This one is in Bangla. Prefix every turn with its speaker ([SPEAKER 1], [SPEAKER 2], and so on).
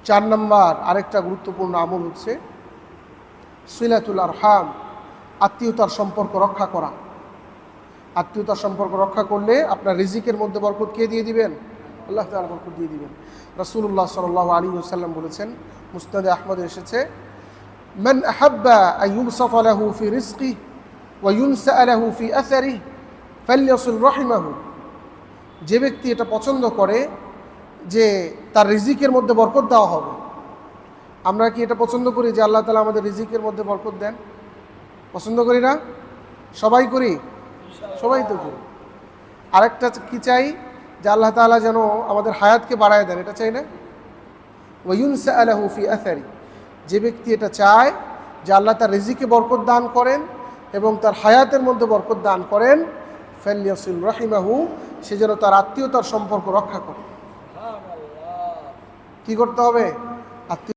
[SPEAKER 1] 4 নম্বর আরেকটা গুরুত্বপূর্ণ আমল হচ্ছে সিলাতুল আরহাম, আত্মীয়তার সম্পর্ক রক্ষা করা। আত্মীয়তার সম্পর্ক রক্ষা করলে আপনার রিজিকের মধ্যে বরকত কে দিয়ে দিবেন? আল্লাহ তাআলা বরকত দিয়ে দিবেন। রাসূলুল্লাহ সাল্লাল্লাহু আলাইহি ওয়াসাল্লাম বলেছেন, মুসনাদে আহমদে এসেছে, মান আহাব্বা আন ইউবসাতা লাহু ফি রিজকিহি ওয়া ইউনসা লাহু ফি আসারিহি ফালইয়াসিল রাহিমাহু। যে ব্যক্তি এটা পছন্দ করে যে তার রিজিকের মধ্যে বরকত দেওয়া হবে, আমরা কি এটা পছন্দ করি যে আল্লাহ তাআলা আমাদের রিজিকের মধ্যে বরকত দেন? পছন্দ করি না? সবাই করি? সবাই তো করি। আরেকটা কি চাই? যে আল্লাহ তাআলা যেন আমাদের হায়াতকে বাড়ায় দেন, এটা চাই না? ওয়া ইউনসা লাহু ফি আসারি, যে ব্যক্তি এটা চায় যে আল্লাহ তার রিজিকে বরকত দান করেন এবং তার হায়াতের মধ্যে বরকত দান করেন, ফালইয়াসিল রাহিমাহু, সে যেন তার আত্মীয়তার সম্পর্ক রক্ষা করে। কি করতে হবে?